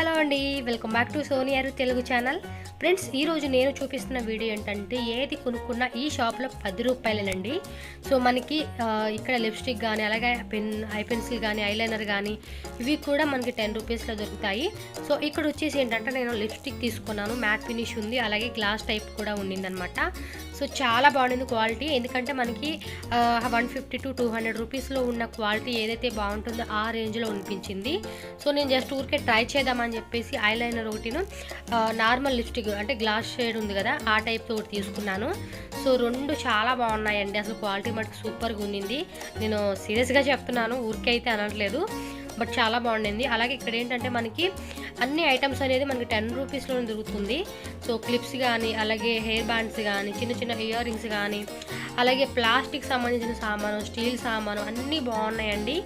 Hello అండి, welcome back to Soniyaru Telugu channel. Friends, ఈరోజు నేను చూపిస్తున్న వీడియో ఏంటంటే ఏది కొనుక్కున్న ఈ షాప్లో 10 రూపాయలేనండి. సో మనకి ఇక్కడ లిప్స్టిక్ కానీ, అలాగే ఐ పెన్సిల్ కానీ, ఐలైనర్ కానీ ఇవి కూడా మనకి 10 రూపీస్లో దొరుకుతాయి. సో ఇక్కడ వచ్చేసి ఏంటంటే నేను లిప్స్టిక్ తీసుకున్నాను, మ్యాట్ ఫినిష్ ఉంది, అలాగే గ్లాస్ టైప్ కూడా ఉండిందనమాట. సో చాలా బాగుంది క్వాలిటీ, ఎందుకంటే మనకి 150 to 200 రూపీస్లో ఉన్న క్వాలిటీ ఏదైతే బాగుంటుందో ఆ రేంజ్లో అనిపించింది. సో నేను జస్ట్ ఊరికే ట్రై చేద్దామని చెప్పేసి ఐలైనర్ ఒకటిను, నార్మల్ లిప్స్టిక్ అంటే గ్లాస్ షేడ్ ఉంది కదా ఆ టైప్ ఒకటి తీసుకున్నాను. సో రెండు చాలా బాగున్నాయండి, అసలు క్వాలిటీ మటుకు సూపర్గా ఉండింది. నేను సీరియస్గా చెప్తున్నాను, ఊరికే అయితే అనట్లేదు, బట్ చాలా బాగుండింది. అలాగే ఇక్కడ ఏంటంటే మనకి అన్ని ఐటమ్స్ అనేది మనకి 10 రూపీస్లోనే దొరుకుతుంది. సో క్లిప్స్ కానీ, అలాగే హెయిర్ బ్యాండ్స్ కానీ, చిన్న చిన్న ఇయర్ రింగ్స్ కానీ, అలాగే ప్లాస్టిక్ సంబంధించిన సామాను, స్టీల్ సామాను అన్నీ బాగున్నాయండి.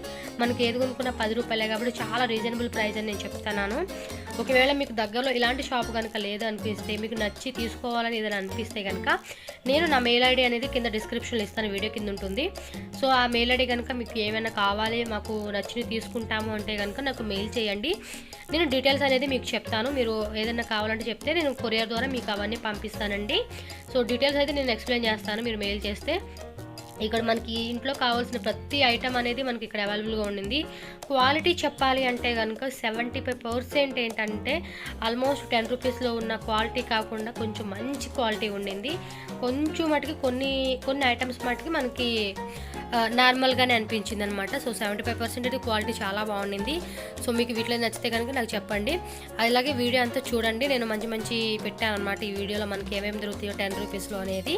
మనకి ఏది కొనుక్కున్న 10 రూపాయలే కాబట్టి చాలా రీజనబుల్ ప్రైస్ అని నేను చెప్తున్నాను. ఒకవేళ మీకు దగ్గరలో ఇలాంటి షాప్ కనుక లేదు అనిపిస్తే, మీకు నచ్చి తీసుకోవాలని ఏదైనా అనిపిస్తే కనుక నేను నా మెయిల్ ఐడి అనేది కింద డిస్క్రిప్షన్లో ఇస్తాను, వీడియో కింద ఉంటుంది. సో ఆ మెయిల్ ఐడి కనుక మీకు ఏమైనా కావాలి, మాకు నచ్చినవి తీసుకుంటాము అంటే కనుక నాకు మెయిల్ చేయండి. నేను డీటెయిల్స్ అనేది మీకు చెప్తాను. మీరు ఏదైనా కావాలంటే చెప్తే నేను కొరియర్ ద్వారా మీకు అవన్నీ పంపిస్తానండి. సో డీటెయిల్స్ అయితే నేను ఎక్స్ప్లెయిన్ చేస్తాను మీరు మెయిల్ చేస్తే. ఇక్కడ మనకి ఇంట్లో కావాల్సిన ప్రతి ఐటమ్ అనేది మనకి ఇక్కడ అవైలబుల్గా ఉండింది. క్వాలిటీ చెప్పాలి అంటే కనుక 75% ఏంటంటే ఆల్మోస్ట్ 10 రూపీస్లో ఉన్న క్వాలిటీ కాకుండా కొంచెం మంచి క్వాలిటీ ఉండింది. కొంచెం మటుకి కొన్ని ఐటమ్స్ మటుకి మనకి నార్మల్గానే అనిపించింది అనమాట. సో 75% క్వాలిటీ చాలా బాగుండింది. సో మీకు వీటిలో నచ్చితే కనుక నాకు చెప్పండి. అలాగే వీడియో అంతా చూడండి, నేను మంచి పెట్టాను అనమాట. ఈ వీడియోలో మనకి ఏమేమి దొరుకుతాయో 10 రూపీస్లో అనేది.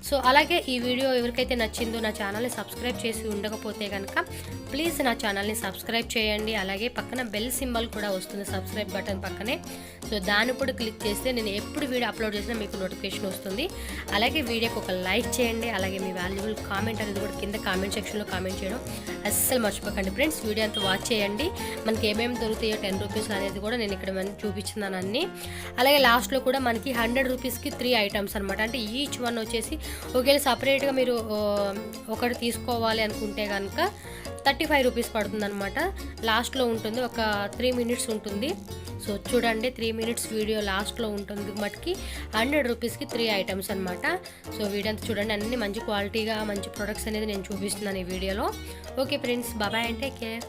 సో అలాగే ఈ వీడియో ఎవరికైతే నచ్చిందో నా ఛానల్ని సబ్స్క్రైబ్ చేసి ఉండకపోతే కనుక ప్లీజ్ నా ఛానల్ని సబ్స్క్రైబ్ చేయండి. అలాగే పక్కన బెల్ సింబల్ కూడా వస్తుంది, సబ్స్క్రైబ్ బటన్ పక్కనే. సో దాన్ని కూడా క్లిక్ చేస్తే నేను ఎప్పుడు వీడియో అప్లోడ్ చేసినా మీకు నోటిఫికేషన్ వస్తుంది. అలాగే వీడియోకి ఒక లైక్ చేయండి. అలాగే మీ వాల్యుబుల్ కామెంట్ అనేది కూడా కింద కామెంట్ సెక్షన్లో కామెంట్ చేయడం అస్సలు మర్చిపోకండి ఫ్రెండ్స్. వీడియో అంతా వాచ్ చేయండి. మనకి ఏమేమి దొరుకుతాయో 10 రూపీస్ అనేది కూడా నేను ఇక్కడ చూపించున్నాను అన్ని. అలాగే లాస్ట్లో కూడా మనకి 100 రూపీస్కి 3 ఐటమ్స్ అనమాట. అంటే ఈచ్ వన్ వచ్చేసి ఒకవేళ సపరేట్గా మీరు ఒకటి తీసుకోవాలి అనుకుంటే కనుక 35 రూపీస్ పడుతుంది అనమాట. లాస్ట్లో ఉంటుంది, ఒక 3 మినిట్స్ ఉంటుంది. సో చూడండి, 3 మినిట్స్ వీడియో లాస్ట్లో ఉంటుంది మటుకి 100 రూపీస్కి 3 ఐటమ్స్ అనమాట. సో వీడియో అంతా చూడండి, అన్ని మంచి క్వాలిటీగా మంచి ప్రొడక్ట్స్ అనేది నేను చూపిస్తున్నాను ఈ వీడియోలో. Okay friends, bye and take care.